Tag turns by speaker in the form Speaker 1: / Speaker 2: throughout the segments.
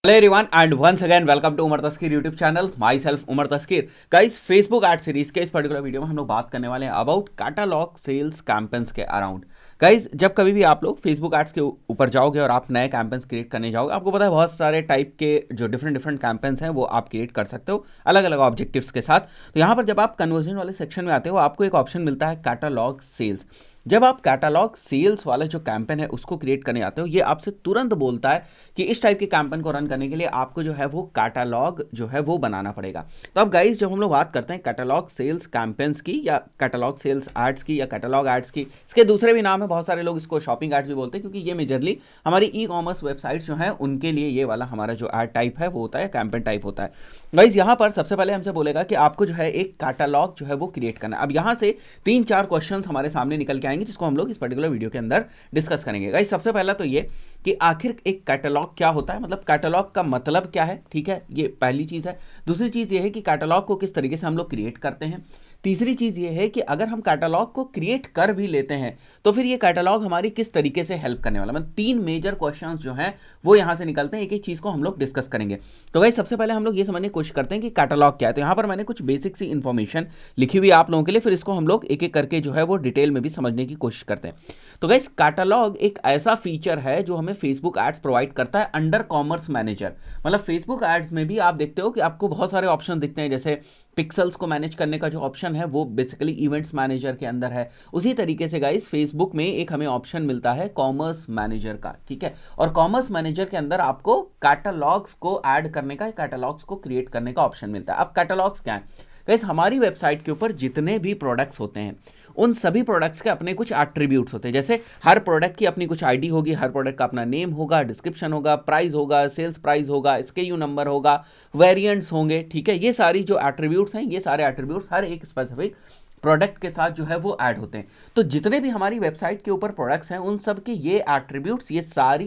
Speaker 1: Hello everyone and once again welcome to Umar Taskeer YouTube channel. Myself Umar Taskeer. Guys, Facebook ad series के इस particular video में हम लोग बात करने वाले हैं अबाउट कैटलॉग सेल्स कैंपेन्स के अराउंड। गाइस, जब कभी भी आप लोग फेसबुक एड्स के ऊपर जाओगे और आप नए कैंपेन्स क्रिएट करने जाओगे, आपको पता है बहुत सारे टाइप के जो डिफरेंट कैंपेन्स हैं वो आप क्रिएट कर सकते हो अलग अलग ऑब्जेक्टिव्स के साथ। तो यहाँ पर जब आप कन्वर्जन वाले सेक्शन में आते हो, आपको एक ऑप्शन मिलता है कैटलॉग सेल्स। जब आप कैटलॉग सेल्स वाला जो कैंपेन है उसको क्रिएट करने आते हो, ये आपसे तुरंत बोलता है कि इस टाइप के कैंपेन को रन करने के लिए आपको जो है वो कैटलॉग जो है वो बनाना पड़ेगा। तो अब गाइस, जब हम लोग बात करते हैं कैटलॉग सेल्स कैंपेन्स की या कैटलॉग सेल्स एड्स की या कैटलॉग एड्स की, इसके दूसरे भी नाम है, बहुत सारे लोग इसको शॉपिंग एड्स भी बोलते हैं, क्योंकि ये मेजरली हमारी ई कॉमर्स वेबसाइट्स जो है उनके लिए ये वाला हमारा जो एड टाइप है वो होता है, कैंपेन टाइप होता है। गाइस, यहाँ पर सबसे पहले हमसे बोलेगा कि आपको जो है एक कैटलॉग जो है वो क्रिएट करना है। अब यहाँ से 3-4 क्वेश्चन हमारे सामने निकल के आएंगे जिसको हम लोग इस पर्टिकुलर वीडियो के अंदर डिस्कस करेंगे। गाइस, सबसे पहला तो ये कि आखिर एक कैटलॉग क्या होता है, मतलब कैटलॉग का मतलब क्या है। ठीक है, ये पहली चीज है। दूसरी चीज ये है कि कैटलॉग को किस तरीके से हम लोग क्रिएट करते हैं। तीसरी चीज ये है कि अगर हम कैटलॉग को क्रिएट कर भी लेते हैं तो फिर ये कैटलॉग हमारी किस तरीके से हेल्प करने वाला, मतलब 3 मेजर क्वेश्चंस जो हैं वो यहां से निकलते हैं। एक एक चीज को हम लोग डिस्कस करेंगे। तो गाइस, सबसे पहले हम लोग ये समझने की कोशिश करते हैं कि कैटलॉग क्या है। तो यहां पर मैंने कुछ बेसिक सी इंफॉर्मेशन लिखी हुई आप लोगों के लिए, फिर इसको हम लोग एक एक करके जो है वो डिटेल में भी समझने की कोशिश करते हैं। तो गाइस, कैटलॉग एक ऐसा फीचर है जो हमें फेसबुक एड्स प्रोवाइड करता है अंडर कॉमर्स मैनेजर। मतलब फेसबुक एड्स में भी आप देखते हो कि आपको बहुत सारे ऑप्शन दिखते हैं, जैसे पिक्सल्स को मैनेज करने का जो ऑप्शन है वो बेसिकली इवेंट्स मैनेजर के अंदर है। उसी तरीके से गाइस, फेसबुक में एक हमें ऑप्शन मिलता है कॉमर्स मैनेजर का। ठीक है, और कॉमर्स मैनेजर के अंदर आपको कैटलॉग्स को ऐड करने का, कैटलॉग्स को क्रिएट करने का ऑप्शन मिलता है। अब कैटलॉग्स क्या है गाइस? हमारी वेबसाइट के ऊपर जितने भी प्रोडक्ट्स होते हैं उन सभी प्रोडक्ट्स के अपने कुछ एट्रीब्यूट्स होते हैं। जैसे हर प्रोडक्ट की अपनी कुछ आईडी होगी, हर प्रोडक्ट का अपना नेम होगा, डिस्क्रिप्शन होगा, प्राइस होगा, सेल्स प्राइस होगा, SKU नंबर होगा, वेरिएंट्स होंगे। ठीक है, ये सारी जो एट्रीब्यूट्स हैं, ये सारे एट्रीब्यूट्स हर एक स्पेसिफिक प्रोडक्ट के साथ जो है वो ऐड होते हैं। तो जितने भी हमारी वेबसाइट के ऊपर प्रोडक्ट्स हैं उन सब के ये एट्रीब्यूट्स, ये सारी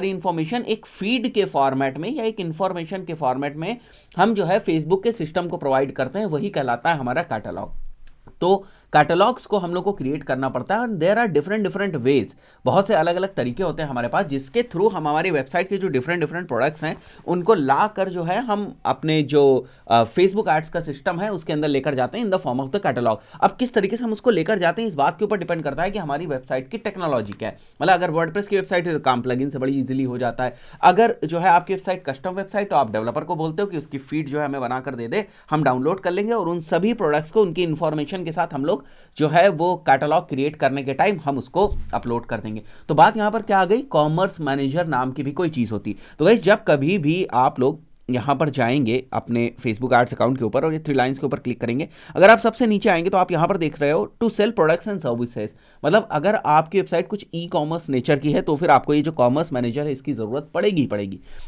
Speaker 1: इंफॉर्मेशन एक फीड के फॉर्मेट में या एक इंफॉर्मेशन के फॉर्मेट में हम जो है फेसबुक के सिस्टम को प्रोवाइड करते हैं, वही कहलाता है हमारा कैटलॉग। तो कैटलॉग्स को हम लोग को क्रिएट करना पड़ता है, and there are different ways. बहुत से अलग अलग तरीके होते हैं हमारे पास, जिसके थ्रू हम हमारी वेबसाइट के जो डिफरेंट प्रोडक्ट्स हैं उनको ला कर जो है हम अपने जो फेसबुक एड्स का सिस्टम है उसके अंदर लेकर जाते हैं in the form of the catalogue. अब किस तरीके से हम उसको लेकर जाते हैं इस बात के ऊपर डिपेंड करता है कि हमारी वेबसाइट की टेक्नोलॉजी क्या है। मतलब अगर वर्डप्रेस की वेबसाइट है तो काम प्लगइन से बड़ी इजीली हो जाता है। अगर जो है आपकी वेबसाइट कस्टम वेबसाइट, तो आप डेवलपर को बोलते हो कि उसकी फीड जो है हमें बनाकर दे दे, हम डाउनलोड कर लेंगे और उन सभी प्रोडक्ट्स को उनकी इंफॉर्मेशन के साथ हम लोग जो है वो कैटलॉग क्रिएट करने के टाइम हम उसको अपलोड कर देंगे। तो बात यहां पर क्या आ गई, कॉमर्स मैनेजर नाम की भी कोई चीज होती। तो गाइस, जब कभी भी आप लोग यहाँ पर जाएंगे अपने फेसबुक एड्स अकाउंट के ऊपर और ये 3 लाइंस के ऊपर क्लिक करेंगे, अगर आप सबसे नीचे आएंगे तो आप यहाँ पर देख रहे हो to sell products and services. मतलब अगर आपकी वेबसाइट कुछ ई कॉमर्स नेचर की है तो फिर आपको ये जो कॉमर्स मैनेजर है इसकी जरूरत पड़ेगी।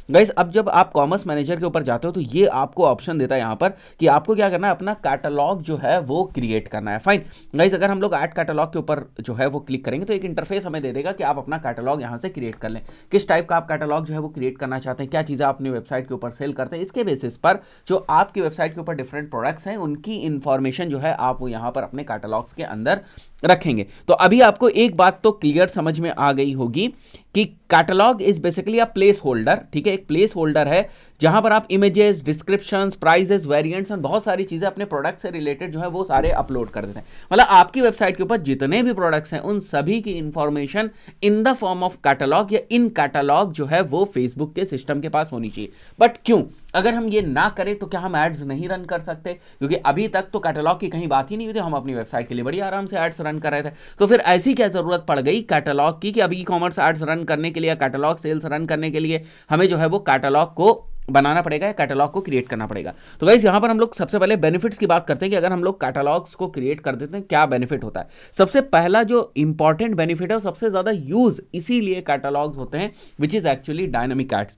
Speaker 1: गाइस, अब जब आप कॉमर्स मैनेजर के ऊपर जाते हो तो ये आपको ऑप्शन देता है यहाँ पर कि आपको क्या करना है, अपना कैटलॉग जो है वो क्रिएट करना है। फाइन गाइस, अगर हम लोग ऐड कैटलॉग के ऊपर जो है वो क्लिक करेंगे तो एक इंटरफेस हमें दे देगा कि आप अपना कैटलॉग यहाँ से क्रिएट कर लें। किस टाइप का आप कैटलॉग जो है वो क्रिएट करना चाहते हैं, क्या चीज़ें आप अपनी वेबसाइट के ऊपर सेल करते हैं, इसके बेसिस पर जो आपकी वेबसाइट के ऊपर डिफरेंट प्रोडक्ट्स हैं उनकी इंफॉर्मेशन जो है आप वो यहां पर अपने कैटलॉग्स के अंदर रखेंगे। तो अभी आपको एक बात तो क्लियर समझ में आ गई होगी कि catalogue is basically a place holder. ठीक है, एक प्लेस होल्डर है जहां पर आप इमेजेस, डिस्क्रिप्शंस, प्राइजेस, वेरिएंट्स और बहुत सारी चीजें अपने प्रोडक्ट से रिलेटेड जो है वो सारे अपलोड कर देते हैं। मतलब आपकी वेबसाइट के ऊपर जितने भी प्रोडक्ट्स हैं उन सभी की information in the form of catalogue या इन कैटलॉग जो है वो फेसबुक के सिस्टम के पास होनी चाहिए। बट क्यों, अगर हम ये ना करें तो क्या हम एड्स नहीं रन कर सकते? क्योंकि अभी तक तो कैटलॉग की कहीं बात ही नहीं हुई थी, हम अपनी वेबसाइट के लिए बड़ी आराम से एड्स रन कर रहे थे। तो फिर ऐसी क्या जरूरत पड़ गई कैटलॉग की कि अभी ई कॉमर्स एड्स रन करने के लिए, कैटलॉग सेल्स रन करने के लिए हमें जो है वो कैटलॉग को बनाना पड़ेगा या कैटलॉग को क्रिएट करना पड़ेगा। तो गाइस, यहां पर हम लोग सबसे पहले बेनिफिट्स की बात करते हैं कि अगर हम लोग कैटलॉग्स को क्रिएट कर देते हैं क्या बेनिफिट होता है। सबसे पहला जो इंपॉर्टेंट बेनिफिट है, सबसे ज्यादा यूज इसीलिए कैटलॉग्स होते हैं, which is actually dynamic ads.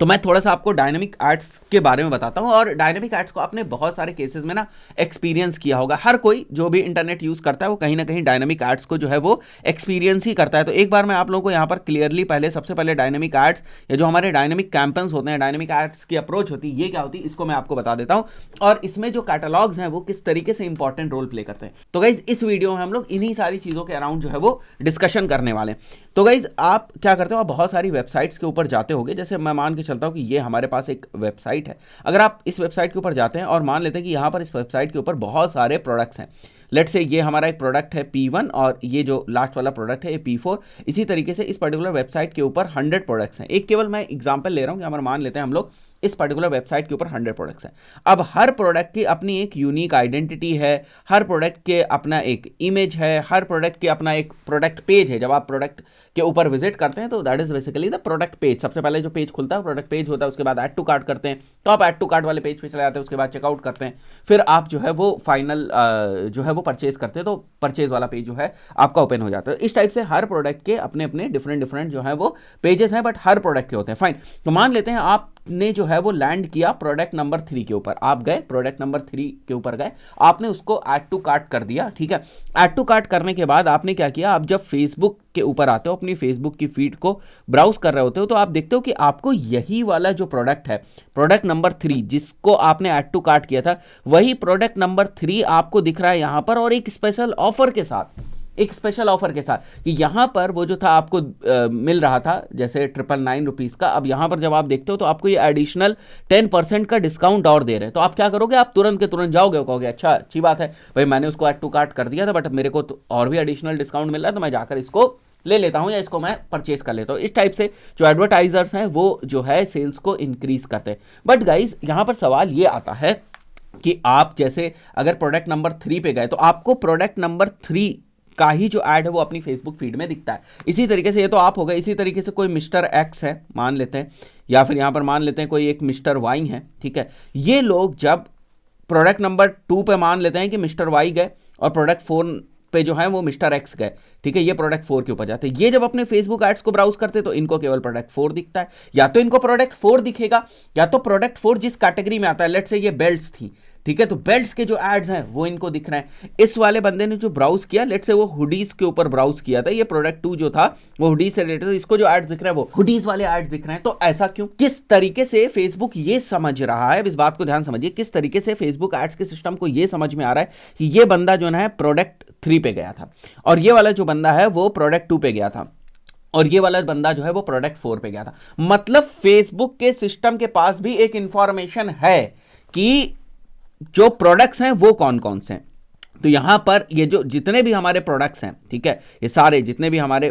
Speaker 1: तो मैं थोड़ा सा आपको डायनेमिक एड्स के बारे में बताता हूं, और डायनेमिक एड्स को आपने बहुत सारे केसेस में ना एक्सपीरियंस किया होगा। हर कोई जो भी इंटरनेट यूज करता है वो कहीं ना कहीं डायनेमिक एड्स को जो है वो एक्सपीरियंस ही करता है। तो एक बार मैं आप लोगों को यहाँ पर क्लियरली सबसे पहले डायनेमिक एड्स या जो हमारे डायनेमिक कैंपेन्स होते हैं, डायनेमिक एड्स की अप्रोच होती है, ये क्या होती है, इसको मैं आपको बता देता हूँ, और इसमें जो कैटलॉग्स हैं वो किस तरीके से इंपॉर्टेंट रोल प्ले करते हैं। तो गाइज इस वीडियो में हम लोग इन्हीं सारी चीजों के अराउंड जो है वो डिस्कशन करने वाले हैं। तो गाइज आप क्या करते हो, आप बहुत सारी वेबसाइट्स के ऊपर जाते होगे। जैसे मैं मान के चलता हूं कि ये हमारे पास एक वेबसाइट है। अगर आप इस वेबसाइट के ऊपर जाते हैं और मान लेते हैं कि यहाँ पर इस वेबसाइट के ऊपर बहुत सारे प्रोडक्ट्स हैं। लेट्स से ये हमारा एक प्रोडक्ट है P1 और ये जो लास्ट वाला प्रोडक्ट है ये P4। इसी तरीके से इस पर्टिकुलर वेबसाइट के ऊपर 100 प्रोडक्ट्स हैं। एक केवल मैं एग्जांपल ले रहा हूँ कि हमारा मान लेते हैं हम लोग इस पर्टिकुलर वेबसाइट के ऊपर 100 प्रोडक्ट्स हैं। अब हर प्रोडक्ट की अपनी एक यूनिक आइडेंटिटी है, हर प्रोडक्ट के अपना एक इमेज है, हर प्रोडक्ट के अपना एक प्रोडक्ट पेज है। जब आप प्रोडक्ट के ऊपर विजिट करते हैं तो that is basically the product page. सबसे पहले जो पेज खुलता है प्रोडक्ट पेज होता है, उसके बाद ऐड टू कार्ट करते हैं, तो आप ऐड टू कार्ट वाले पेज पे चले जाते हैं, उसके बाद चेकआउट करते हैं, फिर आप जो है वो फाइनल जो है वो परचेज करते हैं, तो परचेज वाला पेज जो है आपका ओपन हो जाता है। इस टाइप से हर प्रोडक्ट के अपने अपने डिफरेंट जो है वो पेजेस हैं, बट हर प्रोडक्ट के होते हैं। फाइन, तो मान लेते हैं आपने जो है वो लैंड किया प्रोडक्ट नंबर 3 के ऊपर। आप गए प्रोडक्ट नंबर 3 के ऊपर गए, आपने उसको ऐड टू कार्ट कर दिया। ठीक है, ऐड टू कार्ट करने के बाद आपने क्या किया, आप जब फेसबुक के ऊपर आते हो, अपनी फेसबुक की फीड को ब्राउज कर रहे होते हो, तो आप देखते हो कि आपको यही वाला जो प्रोडक्ट है, प्रोडक्ट नंबर 3 जिसको आपने ऐड टू कार्ट किया था, वही प्रोडक्ट नंबर 3 आपको दिख रहा है यहां पर, और एक स्पेशल ऑफर के साथ, एक स्पेशल ऑफर के साथ कि यहां पर वो जो था आपको मिल रहा था जैसे 999 रुपीज का, अब यहां पर जब आप देखते हो तो आपको ये एडिशनल 10% का डिस्काउंट और दे रहे हैं। तो आप क्या करोगे, आप तुरंत के तुरंत जाओगे और कहोगे अच्छा अच्छी बात है भाई, मैंने उसको ऐड टू कार्ट कर दिया था बट मेरे को तो और भी एडिशनल डिस्काउंट मिल रहा है, तो मैं जाकर इसको ले लेता हूं या इसको मैं परचेज कर लेता हूं। इस टाइप से जो एडवर्टाइजर्स हैं वो जो है सेल्स को इंक्रीज करते हैं। बट गाइज यहां पर सवाल ये आता है कि आप जैसे अगर प्रोडक्ट नंबर 3 पे गए तो आपको प्रोडक्ट नंबर 3 का ही जो ऐड है वो अपनी फेसबुक फीड में दिखता है। इसी तरीके से ये तो आप हो गए, इसी तरीके से कोई मिस्टर एक्स है मान लेते हैं, या फिर यहां पर मान लेते हैं कोई एक मिस्टर वाई है। ठीक है, ये लोग जब प्रोडक्ट नंबर 2 पे मान लेते हैं कि मिस्टर वाई गए और प्रोडक्ट 4 पे जो है वो मिस्टर एक्स गए, ठीक है, ये प्रोडक्ट 4 के ऊपर जाते हैं। ये जब अपने फेसबुक एड्स को ब्राउज करते तो इनको केवल प्रोडक्ट 4 दिखता है, या तो इनको प्रोडक्ट 4 दिखेगा, या तो प्रोडक्ट 4 जिस कैटेगरी में आता है, लेट्स से ये बेल्ट्स थी, ठीक है, तो बेल्ट्स के जो एड्स हैं वो इनको दिख रहे हैं। इस वाले बंदे ने जो ब्राउज किया, लेट्स से वो हुडीज के ऊपर ब्राउज किया था, ये प्रोडक्ट 2 जो था वो हुडीज से रिलेटेड, तो इसको जो एड्स दिख रहा है वो हुडीज वाले एड्स दिख रहे हैं। तो ऐसा क्यों, किस तरीके से फेसबुक ये समझ रहा है, इस बात को ध्यान समझिए, किस तरीके से फेसबुक एड्स के सिस्टम को ये समझ में आ रहा है कि ये बंदा जो है प्रोडक्ट 3 पे गया था, और ये वाला जो बंदा है वो प्रोडक्ट 2 पे गया था, और ये वाला बंदा जो है वो प्रोडक्ट 4 पे गया था। मतलब फेसबुक के सिस्टम के पास भी एक इंफॉर्मेशन है कि जो प्रोडक्ट्स हैं वो कौन कौन से हैं। तो यहां पर ये जो जितने भी हमारे प्रोडक्ट्स हैं, ठीक है, ये सारे जितने भी हमारे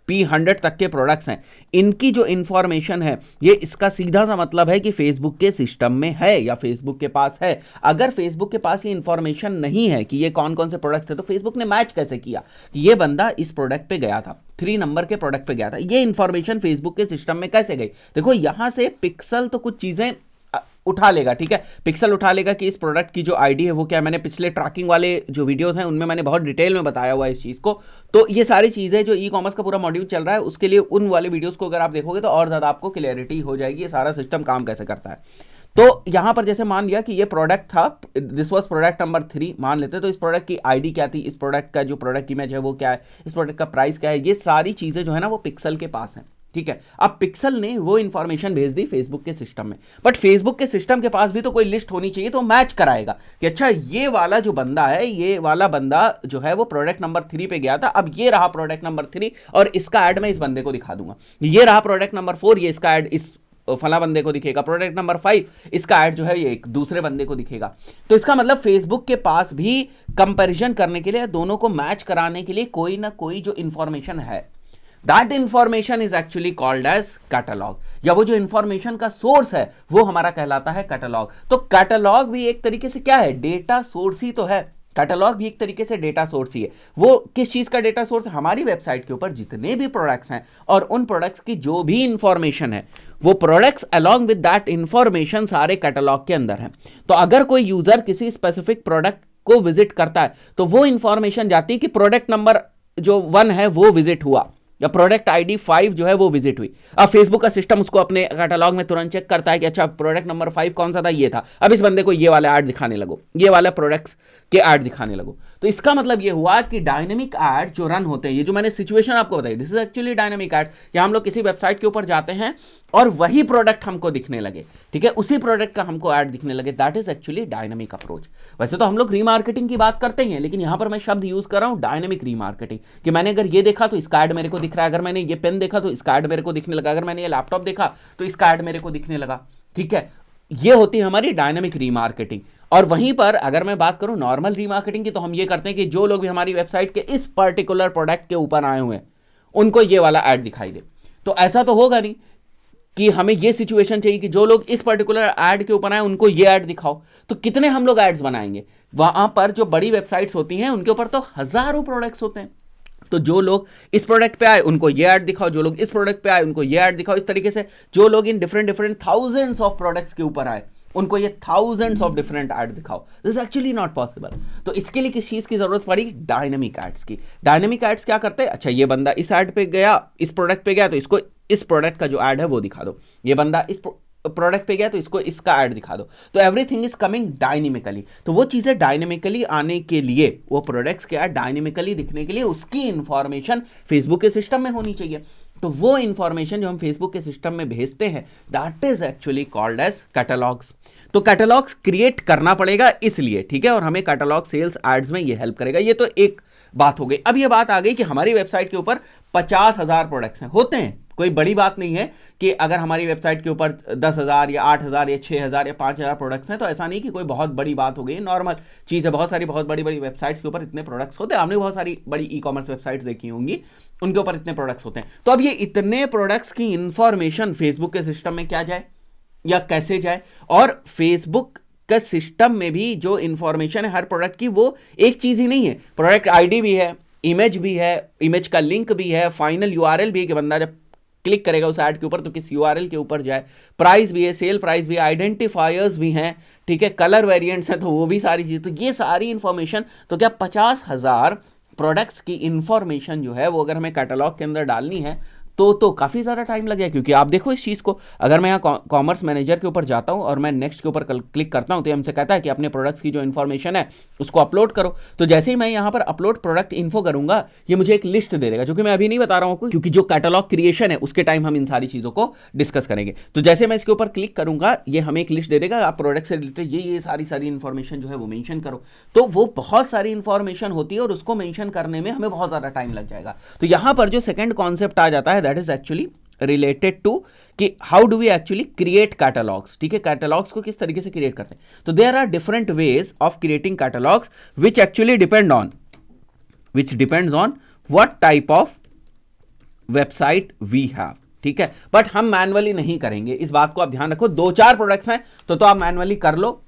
Speaker 1: P100 तक के प्रोडक्ट्स हैं, इनकी जो इंफॉर्मेशन है, ये इसका सीधा सा मतलब है कि फेसबुक के सिस्टम में है या फेसबुक के पास है। अगर फेसबुक के पास ये इंफॉर्मेशन नहीं है कि ये कौन कौन से प्रोडक्ट्स हैं, तो फेसबुक ने मैच कैसे किया कि ये बंदा इस प्रोडक्ट पे गया था, 3 नंबर के प्रोडक्ट पे गया था, ये इंफॉर्मेशन फेसबुक के सिस्टम में कैसे गई। देखो यहां से पिक्सल तो कुछ चीजें उठा लेगा, ठीक है, पिक्सल उठा लेगा कि इस प्रोडक्ट की जो आईडी है वो क्या, मैंने पिछले ट्रैकिंग वाले जो वीडियोस हैं उनमें मैंने बहुत डिटेल में बताया हुआ है इस चीज को। तो ये सारी चीजें जो ई कॉमर्स का पूरा मॉड्यूल चल रहा है उसके लिए उन वाले वीडियोस को अगर आप देखोगे तो और ज्यादा आपको क्लियरिटी हो जाएगी ये सारा सिस्टम काम कैसे करता है। तो यहां पर जैसे मान लिया कि ये प्रोडक्ट था, दिस वाज प्रोडक्ट नंबर 3 मान लेते हैं, तो इस प्रोडक्ट की आईडी क्या थी, इस प्रोडक्ट का जो प्रोडक्ट इमेज है वो क्या है, इस प्रोडक्ट का प्राइस क्या है, ये सारी चीजें जो है ना वो पिक्सल के पास है। ठीक है, अब पिक्सल ने वो इंफॉर्मेशन भेज दी फेसबुक के सिस्टम में, बट फेसबुक के सिस्टम के पास भी तो कोई लिस्ट होनी चाहिए, तो मैच कराएगा कि अच्छा ये वाला जो बंदा है, ये वाला बंदा जो है वो प्रोडक्ट नंबर 3 पे गया था, अब ये रहा प्रोडक्ट नंबर 3 और इसका ऐड मैं इस बंदे को दिखा दूंगा। ये रहा प्रोडक्ट नंबर 4, ये इसका ऐड इस फला बंदे को दिखेगा। प्रोडक्ट नंबर 5 इसका ऐड जो है ये एक दूसरे बंदे को दिखेगा। तो इसका मतलब फेसबुक के पास भी कंपैरिजन करने के लिए, दोनों को मैच कराने के लिए कोई ना कोई जो इंफॉर्मेशन है, that information is actually called as catalogue, या वो जो इंफॉर्मेशन का सोर्स है वो हमारा कहलाता है कैटलॉग। तो कैटलॉग भी एक तरीके से क्या है, डेटा सोर्स ही तो है। कैटलॉग भी एक तरीके से डेटा सोर्स ही है। वो किस चीज का डेटा सोर्स है, हमारी वेबसाइट के ऊपर जितने भी प्रोडक्ट्स हैं और उन प्रोडक्ट्स की जो भी इंफॉर्मेशन है, वो products along with that information सारे कैटलॉग के अंदर है। तो अगर कोई यूजर किसी स्पेसिफिक प्रोडक्ट को विजिट करता है तो वो इंफॉर्मेशन जाती है कि प्रोडक्ट नंबर जो 1 है वो विजिट हुआ, या प्रोडक्ट आईडी 5 जो है वो विजिट हुई। अब फेसबुक का सिस्टम उसको अपने कैटलॉग में तुरंत चेक करता है कि अच्छा प्रोडक्ट नंबर 5 कौन सा था, ये था, अब इस बंदे को ये वाला ऐड दिखाने लगो, ये वाला प्रोडक्ट्स के ऐड दिखाने लगो। तो इसका मतलब ये हुआ कि डायनेमिक ऐड जो रन होते हैं, ये जो मैंने सिचुएशन आपको बताई, this is actually dynamic add, कि हम लोग किसी वेबसाइट के ऊपर जाते हैं और वही प्रोडक्ट हमको दिखने लगे, ठीक है, उसी प्रोडक्ट का हमको ऐड दिखने लगे, that is actually dynamic approach. वैसे तो हम लोग रीमार्केटिंग की बात करते हैं, लेकिन यहां पर मैं शब्द यूज कर रहा हूं डायनेमिक रीमार्केटिंग, कि मैंने अगर ये देखा तो इसका ऐड मेरे को दिख रहा है, अगर मैंने ये पेन देखा तो इसका ऐड मेरे को दिखने लगा, अगर मैंने ये लैपटॉप देखा तो इसका ऐड मेरे को दिखने लगा, ठीक है। ये होती है हमारी डायनेमिक रीमार्केटिंग। और वहीं पर अगर मैं बात करूं नॉर्मल रीमार्केटिंग की, तो हम ये करते हैं कि जो लोग भी हमारी वेबसाइट के इस पर्टिकुलर प्रोडक्ट के ऊपर आए हुए हैं उनको ये वाला ऐड दिखाई दे। तो ऐसा तो होगा नहीं कि हमें ये सिचुएशन चाहिए कि जो लोग इस पर्टिकुलर ऐड के ऊपर आए उनको ये ऐड दिखाओ। तो कितने हम लोग एड्स बनाएंगे? वहां पर जो बड़ी वेबसाइट्स होती हैं उनके ऊपर तो हजारों प्रोडक्ट्स होते हैं, तो जो लोग इस प्रोडक्ट पे आए उनको ये ऐड दिखाओ, जो लोग इस प्रोडक्ट पे आए उनको ये ऐड दिखाओ। इस तरीके से जो लोग in different thousands of products के ऊपर आए उनको ये थाउजेंड्स ऑफ डिफरेंट ऐड दिखाओ। This is actually not possible. तो इसके लिए किस चीज की जरूरत पड़ी? डायनेमिक एड्स की। डायनेमिक एड्स क्या करते हैं? अच्छा ये बंदा इस ऐड पे गया, इस प्रोडक्ट पे गया, तो इसको इस प्रोडक्ट का जो ऐड है वो दिखा दो। ये बंदा इस प्रोडक्ट पे गया तो इसको इसका ऐड दिखा दो। तो एवरीथिंग इज कमिंग डायनेमिकली। तो वो चीजें डायनेमिकली आने के लिए, वो प्रोडक्ट्स के ऐड डायनेमिकली दिखने के लिए उसकी इंफॉर्मेशन फेसबुक के सिस्टम में होनी चाहिए। तो वो इंफॉर्मेशन जो हम फेसबुक के सिस्टम में भेजते हैं that is actually called as catalogues. तो कैटलॉग्स क्रिएट करना पड़ेगा इसलिए, ठीक है, और हमें कैटलॉग सेल्स एड्स में ये हेल्प करेगा। ये तो एक बात हो गई। अब ये बात आ गई कि हमारी वेबसाइट के ऊपर 50,000 प्रोडक्ट्स हैं, होते हैं, कोई बड़ी बात नहीं है कि अगर हमारी वेबसाइट के ऊपर 10,000 या 8,000 या 6,000 या 5,000 प्रोडक्ट्स हैं तो ऐसा नहीं कि कोई बहुत बड़ी बात हो गई, नॉर्मल चीज़ है। बहुत बड़ी बड़ी वेबसाइट्स के ऊपर इतने प्रोडक्ट्स होते हैं, हमने बहुत सारी बड़ी ई कॉमर्स वेबसाइट्स देखी होंगी, उनके ऊपर इतने प्रोडक्ट्स होते हैं। तो अब ये इतने प्रोडक्ट्स की इंफॉर्मेशन फेसबुक के सिस्टम में क्या जाए या कैसे जाए? और फेसबुक का सिस्टम में भी जो इंफॉर्मेशन है हर प्रोडक्ट की, वो एक चीज़ ही नहीं है। प्रोडक्ट आईडी भी है, इमेज भी है, इमेज का लिंक भी है, फाइनल यूआरएल भी है कि बंदा जब क्लिक करेगा उस ऐड के ऊपर तो किस यूआरएल के ऊपर जाए, प्राइस भी है, सेल प्राइस भी है, आइडेंटिफायर्स भी हैं, ठीक है, कलर वेरिएंट्स हैं, तो वो भी सारी चीज़। तो ये सारी इंफॉर्मेशन, तो क्या 50,000 प्रोडक्ट्स की इंफॉर्मेशन जो है वो अगर हमें कैटलॉग के अंदर डालनी है तो काफ़ी ज़्यादा टाइम लगेगा। क्योंकि आप देखो इस चीज़ को, अगर मैं यहाँ कॉमर्स मैनेजर के ऊपर जाता हूँ और मैं नेक्स्ट के ऊपर क्लिक करता हूँ तो हमसे कहता है कि अपने प्रोडक्ट्स की जो इन्फॉर्मेशन है उसको अपलोड करो। तो जैसे ही मैं यहाँ पर अपलोड प्रोडक्ट इन्फो करूँगा ये मुझे एक लिस्ट दे देगा, जो कि मैं अभी नहीं बता रहा हूँ क्योंकि जो कैटलॉग क्रिएशन है उसके टाइम हम इन सारी चीज़ों को डिस्कस करेंगे। तो जैसे मैं इसके ऊपर क्लिक करूँगा ये हमें एक लिस्ट दे देगा, आप प्रोडक्ट से रिलेटेड ये सारी इन्फॉर्मेशन जो है वो मेंशन करो। तो वो बहुत सारी इन्फॉर्मेशन होती है और उसको मेंशन करने में हमें बहुत ज़्यादा टाइम लग जाएगा। तो यहाँ पर जो सेकेंड कॉन्सेप्ट आ जाता है that is actually related to कि how do we actually create catalogues. ठीक है, कैटलॉग्स को किस तरीके से क्रिएट करते हैं? तो there are different ways of creating catalogues which actually depends on what type of website we have. ठीक है, बट हम मैनुअली नहीं करेंगे, इस बात को आप ध्यान रखो। 2-4 प्रोडक्ट्स हैं तो आप मैनुअली कर लो,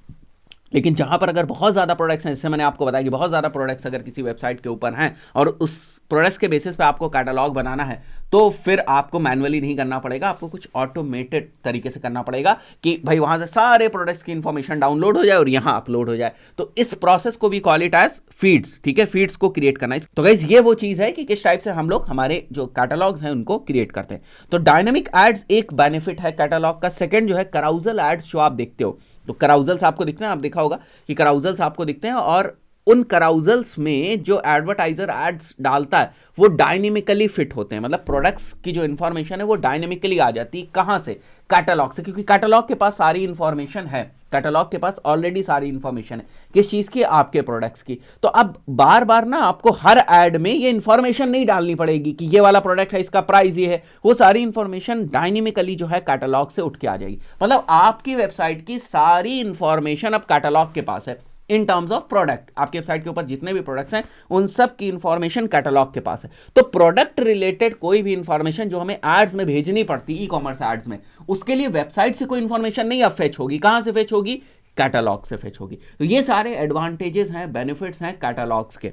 Speaker 1: लेकिन जहां पर अगर बहुत ज़्यादा प्रोडक्ट्स हैं, जैसे मैंने आपको बताया कि बहुत ज़्यादा प्रोडक्ट्स अगर किसी वेबसाइट के ऊपर हैं और उस प्रोडक्ट्स के बेसिस पे आपको कैटलॉग बनाना है तो फिर आपको मैनुअली नहीं करना पड़ेगा, आपको कुछ ऑटोमेटेड तरीके से करना पड़ेगा कि भाई वहां से सारे प्रोडक्ट्स की इंफॉर्मेशन डाउनलोड हो जाए और यहां अपलोड हो जाए। तो इस प्रोसेस को भी कॉल इट एज फीड्स। ठीक है, फीड्स को क्रिएट करना है। तो गाइस ये वो चीज़ है कि किस टाइप से हम लोग हमारे जो कैटलॉग्स हैं उनको क्रिएट करते हैं। तो डायनेमिक एड्स एक बेनिफिट है कैटलॉग का। सेकेंड जो है कराउजल एड्स, जो आप देखते हो, तो कराउजल्स आपको दिखते हैं, आप देखा होगा कि कराउजल्स आपको दिखते हैं और उन कराउजल्स में जो एडवर्टाइजर एड्स डालता है वो डायनेमिकली फिट होते हैं। मतलब प्रोडक्ट्स की जो इंफॉर्मेशन है वो डायनेमिकली आ जाती है। कहां से? कैटलॉग से, क्योंकि कैटलॉग के पास सारी इंफॉर्मेशन है, कैटलॉग के पास ऑलरेडी सारी इंफॉर्मेशन है किस चीज की? आपके प्रोडक्ट्स की। तो अब बार बार ना आपको हर एड में ये इंफॉर्मेशन नहीं डालनी पड़ेगी कि ये वाला प्रोडक्ट है, इसका प्राइस ये है। वो सारी इंफॉर्मेशन डायनेमिकली जो है कैटलॉग से उठ के आ जाएगी। मतलब आपकी वेबसाइट की सारी इंफॉर्मेशन अब कैटलॉग के पास है इन टर्म्स ऑफ प्रोडक्ट। आपकी वेबसाइट के ऊपर जितने भी प्रोडक्ट्स हैं उन सब की इंफॉर्मेशन कैटलॉग के पास है। तो प्रोडक्ट रिलेटेड कोई भी इंफॉर्मेशन जो हमें एड्स में भेजनी पड़ती है, ई कॉमर्स एड्स में, उसके लिए वेबसाइट से कोई इंफॉर्मेशन नहीं अब फेच होगी। कहां से फेच होगी? कैटलॉग से फेच होगी। तो ये सारे एडवांटेजेस हैं, बेनिफिट्स हैं कैटलॉग्स के।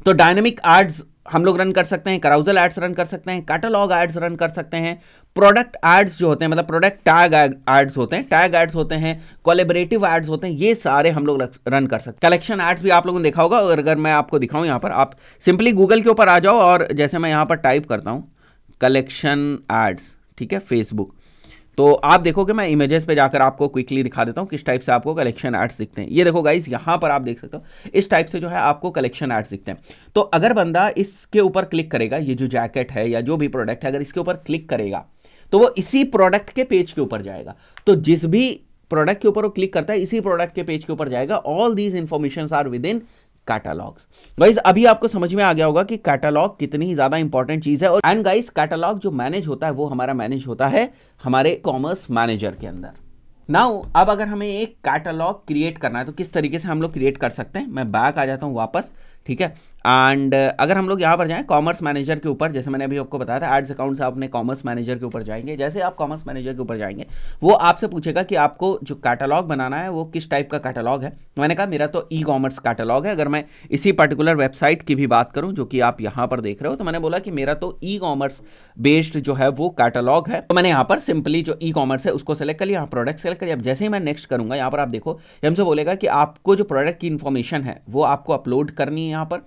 Speaker 1: तो डायनेमिक एड्स हम लोग रन कर सकते हैं, कराउजल एड्स रन कर सकते हैं, कैटलॉग एड्स रन कर सकते हैं, प्रोडक्ट एड्स जो होते हैं मतलब प्रोडक्ट टैग एड्स होते हैं, टैग एड्स होते हैं, कोलैबोरेटिव एड्स होते हैं, ये सारे हम लोग रन कर सकते हैं। कलेक्शन एड्स भी आप लोगों ने देखा होगा, और अगर मैं आपको दिखाऊं यहाँ पर, आप सिंपली गूगल के ऊपर आ जाओ और जैसे मैं यहाँ पर टाइप करता हूँ कलेक्शन एड्स, ठीक है, फेसबुक, तो आप देखोगे मैं इमेजेस पे जाकर आपको क्विकली दिखा देता हूँ किस टाइप से आपको कलेक्शन एड्स दिखते हैं। ये देखो गाइस, यहाँ पर आप देख सकते हो इस टाइप से जो है आपको कलेक्शन एड्स दिखते हैं। तो अगर बंदा इसके ऊपर क्लिक करेगा, ये जो जैकेट है या जो भी प्रोडक्ट है, अगर इसके ऊपर क्लिक करेगा तो वो इसी प्रोडक्ट के पेज के ऊपर जाएगा। तो जिस भी प्रोडक्ट के ऊपर वो क्लिक करता है इसी प्रोडक्ट के पेज के ऊपर जाएगा। All these information are within catalogues. Guys अभी आपको समझ में आ गया होगा कि कैटलॉग कितनी ही ज्यादा इंपॉर्टेंट चीज है। और एंड गाइस कैटलॉग जो मैनेज होता है वो हमारा मैनेज होता है हमारे कॉमर्स मैनेजर के अंदर। नाउ अब अगर हमें एक कैटलॉग क्रिएट करना है तो किस तरीके से हम लोग क्रिएट कर सकते हैं, मैं बैक आ जाता हूं वापस, ठीक है। एंड अगर हम लोग यहाँ पर जाएं कॉमर्स मैनेजर के ऊपर, जैसे मैंने अभी आपको बताया था एड्स अकाउंट से आप अपने कॉमर्स मैनेजर के ऊपर जाएंगे। जैसे आप कॉमर्स मैनेजर के ऊपर जाएंगे वो आपसे पूछेगा कि आपको जो कैटलॉग बनाना है वो किस टाइप का कैटलॉग है। मैंने कहा मेरा तो ई कॉमर्स कैटलॉग है। अगर मैं इसी पर्टिकुलर वेबसाइट की भी बात करूं जो कि आप यहाँ पर देख रहे हो, तो मैंने बोला कि मेरा तो ई कॉमर्स बेस्ड जो है वो कैटलॉग है। तो मैंने यहाँ पर सिंपली जो ई कॉमर्स है उसको सेलेक्ट कर लिया, प्रोडक्ट सेलेक्ट कर लिया। अब जैसे ही मैं नेक्स्ट करूंगा यहाँ पर आप देखो ये हमसे बोलेगा कि आपको जो प्रोडक्ट की इंफॉर्मेशन है वो आपको अपलोड करनी है यहाँ पर,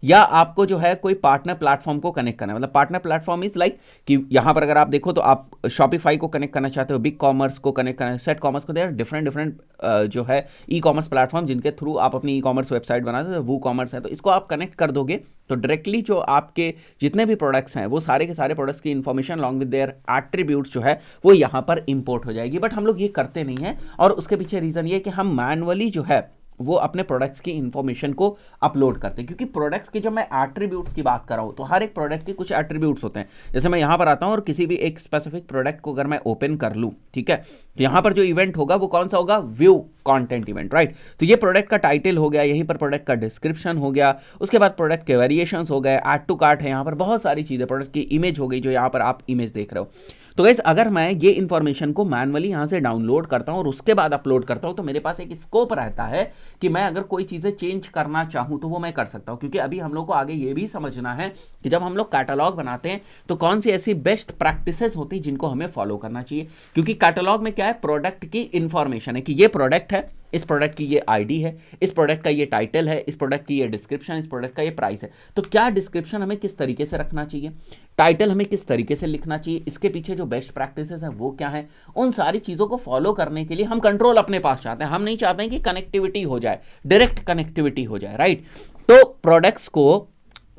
Speaker 1: या आपको जो है कोई पार्टनर प्लेटफॉर्म को कनेक्ट करना है। मतलब पार्टनर प्लेटफॉर्म इज लाइक कि यहां पर अगर आप देखो तो आप शॉपिफाई को कनेक्ट करना चाहते हो, बिग कॉमर्स को कनेक्ट करना है, सेट कॉमर्स को, देयर डिफरेंट डिफरेंट जो है ई कॉमर्स प्लेटफॉर्म जिनके थ्रू आप अपनी ई कॉमर्स वेबसाइट बनाते हो, वो कॉमर्स है। तो इसको आप कनेक्ट कर दोगे तो डायरेक्टली जो आपके जितने भी प्रोडक्ट्स हैं वो सारे के सारे प्रोडक्ट्स की information long with their attributes जो है वो यहाँ पर इंपोर्ट हो जाएगी। बट हम लोग ये करते नहीं है, और उसके पीछे रीजन ये कि हम मैनुअली जो है वो अपने प्रोडक्ट्स की इंफॉर्मेशन को अपलोड करते हैं। क्योंकि प्रोडक्ट्स के जब मैं एट्रीब्यूट्स की बात कर रहा हूं तो हर एक प्रोडक्ट के कुछ एट्रीब्यूट्स होते हैं। जैसे मैं यहां पर आता हूं और किसी भी एक स्पेसिफिक प्रोडक्ट को अगर मैं ओपन कर लूं, ठीक है, तो यहां पर जो इवेंट होगा वो कौन सा होगा, व्यू कंटेंट इवेंट, राइट। तो ये प्रोडक्ट का टाइटल हो गया, यहीं पर प्रोडक्ट का डिस्क्रिप्शन हो गया, उसके बाद प्रोडक्ट के वेरिएशंस हो गए, ऐड टू कार्ट है, यहां पर बहुत सारी चीजें, प्रोडक्ट की इमेज हो गई जो यहां पर आप इमेज देख रहे हो। तो गाइस अगर मैं ये इंफॉर्मेशन को मैनुअली यहां से डाउनलोड करता हूं और उसके बाद अपलोड करता हूं तो मेरे पास एक स्कोप रहता है कि मैं अगर कोई चीजें चेंज करना चाहूं तो वो मैं कर सकता हूं। क्योंकि अभी हम लोग को आगे ये भी समझना है कि जब हम लोग कैटलॉग बनाते हैं तो कौन सी ऐसी बेस्ट प्रैक्टिसेस होती है जिनको हमें फॉलो करना चाहिए। क्योंकि कैटलॉग में क्या है, प्रोडक्ट की इंफॉर्मेशन है कि ये प्रोडक्ट है, इस प्रोडक्ट की ये आईडी है, इस प्रोडक्ट का ये टाइटल है, इस प्रोडक्ट की ये डिस्क्रिप्शन, इस प्रोडक्ट का ये प्राइस है। तो क्या डिस्क्रिप्शन हमें किस तरीके से रखना चाहिए, टाइटल हमें किस तरीके से लिखना चाहिए, इसके पीछे जो बेस्ट प्रैक्टिसेस है वो क्या है, उन सारी चीज़ों को फॉलो करने के लिए हम कंट्रोल अपने पास चाहते हैं। हम नहीं चाहते हैं कि कनेक्टिविटी हो जाए, डायरेक्ट कनेक्टिविटी हो जाए, राइट। तो प्रोडक्ट्स को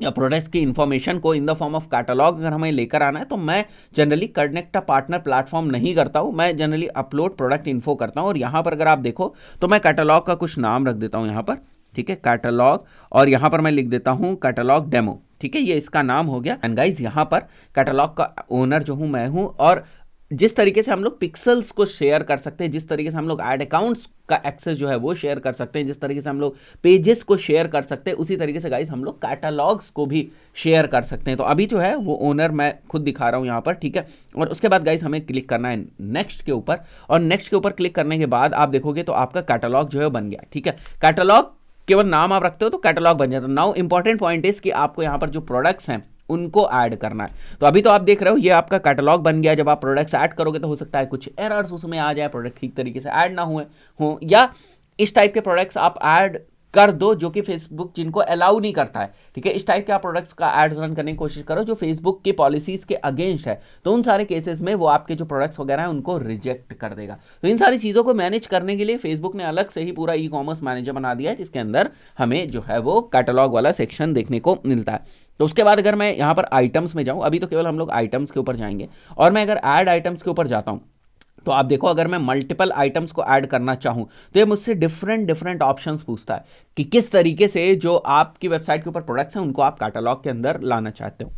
Speaker 1: या प्रोडक्ट्स की इंफॉर्मेशन को in the form of catalogue अगर हमें लेकर आना है तो मैं generally connect a partner platform नहीं करता हूं, मैं जनरली अपलोड प्रोडक्ट इन्फो करता हूं। और यहां पर अगर आप देखो तो मैं कैटलॉग का कुछ नाम रख देता हूं यहां पर, ठीक है, कैटलॉग, और यहां पर मैं लिख देता हूं कैटलॉग डेमो, ठीक है, ये इसका नाम हो गया। एंड गाइज यहां पर कैटलॉग का ओनर जो हूं मैं हूं, और जिस तरीके से हम लोग पिक्सल्स को शेयर कर सकते हैं, जिस तरीके से हम लोग ऐड अकाउंट्स का एक्सेस जो है वो शेयर कर सकते हैं, जिस तरीके से हम लोग पेजेस को शेयर कर सकते हैं, उसी तरीके से गाइस हम लोग कैटलॉग्स को भी शेयर कर सकते हैं। तो अभी जो है वो ओनर मैं खुद दिखा रहा हूं यहाँ पर, ठीक है। और उसके बाद गाइस हमें क्लिक करना है नेक्स्ट के ऊपर, और नेक्स्ट के ऊपर क्लिक करने के बाद आप देखोगे तो आपका कैटलॉग जो है बन गया, ठीक है। कैटलॉग केवल नाम आप रखते हो तो कैटलॉग बन जाता है। नाउ इंपॉर्टेंट पॉइंट इज कि आपको यहाँ पर जो प्रोडक्ट्स हैं उनको ऐड करना है। तो अभी तो आप देख रहे हो ये आपका कैटलॉग बन गया। जब आप प्रोडक्ट्स ऐड करोगे तो हो सकता है कुछ एरर्स उसमें आ जाए, प्रोडक्ट ठीक तरीके से ऐड ना हुए हो, या इस टाइप के प्रोडक्ट्स आप ऐड कर दो जो कि फेसबुक जिनको अलाउ नहीं करता है, ठीक है। इस टाइप के आप प्रोडक्ट्स का एड्स रन करने की कोशिश करो जो फेसबुक की पॉलिसीज के अगेंस्ट है, तो उन सारे केसेस में वो आपके जो प्रोडक्ट्स वगैरह हैं उनको रिजेक्ट कर देगा। तो इन सारी चीज़ों को मैनेज करने के लिए फेसबुक ने अलग से ही पूरा ई कॉमर्स मैनेजर बना दिया है, जिसके अंदर हमें जो है वो कैटलॉग वाला सेक्शन देखने को मिलता है। तो उसके बाद अगर मैं यहाँ पर आइटम्स में जाऊँ, अभी तो केवल हम लोग आइटम्स के ऊपर जाएंगे, और मैं अगर ऐड आइटम्स के ऊपर जाता हूँ तो आप देखो अगर मैं मल्टीपल आइटम्स को ऐड करना चाहूं तो ये मुझसे डिफरेंट ऑप्शंस पूछता है कि किस तरीके से जो आपकी वेबसाइट के ऊपर प्रोडक्ट्स हैं उनको आप कैटलॉग के अंदर लाना चाहते हो।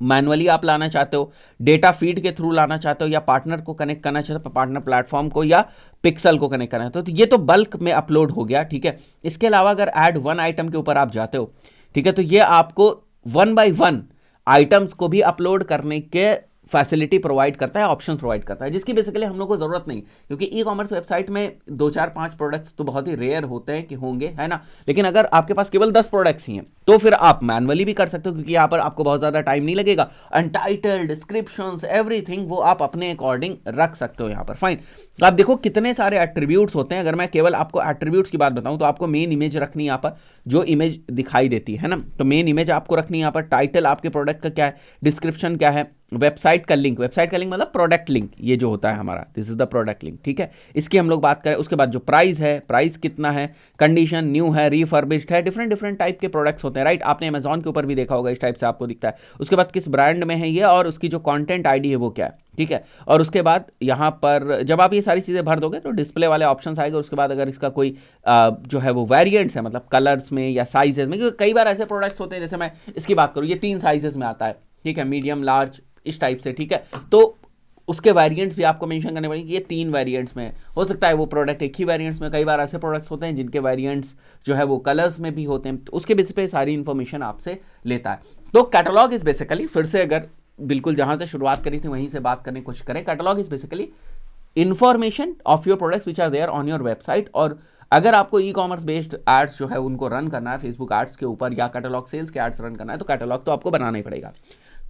Speaker 1: मैनुअली आप लाना चाहते हो, डेटा फीड के थ्रू लाना चाहते हो, या पार्टनर को कनेक्ट करना चाहते हो, पार्टनर प्लेटफॉर्म को या पिक्सल को कनेक्ट करना चाहते हो। तो ये तो बल्क में अपलोड हो गया, ठीक है। इसके अलावा अगर ऐड वन आइटम के ऊपर आप जाते हो, ठीक है, तो ये आपको 1 by 1 आइटम्स को भी अपलोड करने के फैसिलिटी प्रोवाइड करता है, ऑप्शन प्रोवाइड करता है, जिसकी बेसिकली हम लोग को जरूरत नहीं, क्योंकि ई कॉमर्स वेबसाइट में 2 4 5 प्रोडक्ट्स तो बहुत ही रेयर होते हैं कि होंगे, है ना। लेकिन अगर आपके पास केवल 10 प्रोडक्ट्स ही हैं तो फिर आप मैनुअली भी कर सकते हो, क्योंकि यहाँ पर आपको बहुत ज्यादा टाइम नहीं लगेगा। अनटाइटल डिस्क्रिप्शंस एवरीथिंग वो आप अपने अकॉर्डिंग रख सकते हो यहाँ पर। फाइन, तो आप देखो कितने सारे एट्रीब्यूट्स होते हैं। अगर मैं केवल आपको एट्रीब्यूट्स की बात बताऊं तो आपको मेन इमेज रखनी है यहाँ पर, जो इमेज दिखाई देती है ना, तो मेन इमेज आपको रखनी है यहाँ पर। टाइटल आपके प्रोडक्ट का क्या है, डिस्क्रिप्शन क्या है, वेबसाइट का लिंक मतलब प्रोडक्ट लिंक, ये जो होता है हमारा, this is the product link, ठीक है, इसकी हम लोग बात करें। उसके बाद जो प्राइस है, प्राइस कितना है, कंडीशन न्यू है, रिफर्बिश्ड है, डिफरेंट डिफरेंट टाइप के प्रोडक्ट्स होते हैं, राइट। आपने अमेजॉन के ऊपर भी देखा होगा, इस टाइप से आपको दिखता है। उसके बाद किस ब्रांड में है ये, और उसकी जो कॉन्टेंट आईडी है वो क्या है, ठीक है। और उसके बाद यहाँ पर जब आप ये सारी चीज़ें भर दोगे तो डिस्प्ले वाले ऑप्शन आएगा। उसके बाद अगर इसका कोई जो है वो वेरिएंट्स है, मतलब कलर्स में या साइजेस में, क्योंकि कई बार ऐसे प्रोडक्ट्स होते हैं, जैसे मैं इसकी बात करूँ, ये 3 साइजेस में आता है, ठीक है, मीडियम, लार्ज, इस टाइप से, ठीक है। तो उसके वेरिएंट्स भी आपको मेंशन करने पड़ेंगे, ये 3 वेरिएंट्स में हो सकता है वो प्रोडक्ट एक ही वेरिएंट्स में, कई बार ऐसे प्रोडक्ट्स होते हैं जिनके वेरिएंट्स जो है वो कलर्स में भी होते हैं, तो उसके बेसिस पे सारी इंफॉर्मेशन आपसे लेता है। तो कैटलॉग इज बेसिकली, फिर से अगर बिल्कुल जहां से शुरुआत करी थी वहीं से बात करने की कोशिश करें, catalogue is basically information of your products which are there on your website. और अगर आपको ई कॉमर्स बेस्ड एड्स जो है उनको रन करना है फेसबुक एड्स के ऊपर, या कैटलॉग सेल्स के एड्स रन करना है, तो कैटलॉग तो आपको बनाना ही पड़ेगा।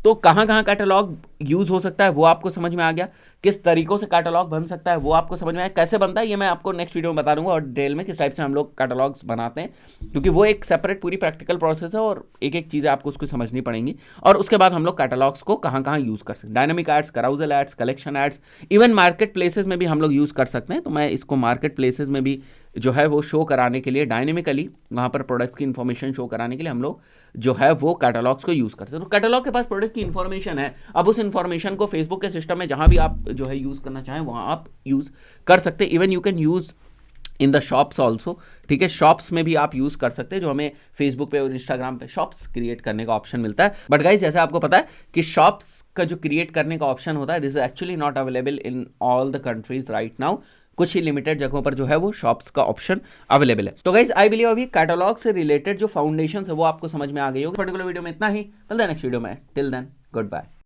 Speaker 1: तो कहाँ कहाँ कैटलॉग यूज हो सकता है वो आपको समझ में आ गया, किस तरीकों से कैटलॉग बन सकता है वो आपको समझ में आया, कैसे बनता है ये मैं आपको नेक्स्ट वीडियो में बता दूंगा, और डिटेल में किस टाइप से हम लोग कैटलॉग्स बनाते हैं, क्योंकि वो एक सेपरेट पूरी प्रैक्टिकल प्रोसेस है और एक एक चीज़ें आपको उसको समझनी पड़ेंगी। और उसके बाद हम लोग कैटलॉग्स को कहाँ कहाँ यूज़ कर सकते हैं, dynamic ads, carousel ads, collection ads, even marketplaces में भी हम लोग यूज़ कर सकते हैं। तो मैं इसको मार्केट प्लेसेस में भी जो है वो शो कराने के लिए, डायनेमिकली वहाँ पर प्रोडक्ट्स की इन्फॉर्मेशन शो कराने के लिए हम लोग जो है वो कैटलॉग्स को यूज़ करते हैं। तो कैटलॉग के पास प्रोडक्ट की इन्फॉर्मेशन है, अब उस इन्फॉर्मेशन को फेसबुक के सिस्टम में जहाँ भी आप जो है यूज़ करना चाहें वहाँ आप यूज़ कर सकते हैं। Even you can use in the shops also, ठीक है, शॉप्स में भी आप यूज़ कर सकते हैं, जो हमें फेसबुक पे और इंस्टाग्राम पे शॉप्स क्रिएट करने का ऑप्शन मिलता है। बट गाइज जैसे आपको पता है कि शॉप्स का जो क्रिएट करने का ऑप्शन होता है, this is actually not available in all the countries right now. कुछ ही लिमिटेड जगहों पर जो है वो शॉप्स का ऑप्शन अवेलेबल है। तो गाइज आई बिलीव अभी कैटलॉग से रिलेटेड जो फाउंडेशन है वो आपको समझ में आ गई होगी। पर्टिकुलर वीडियो में इतना ही, मिलते हैं नेक्स्ट वीडियो में, टिल देन गुड बाय।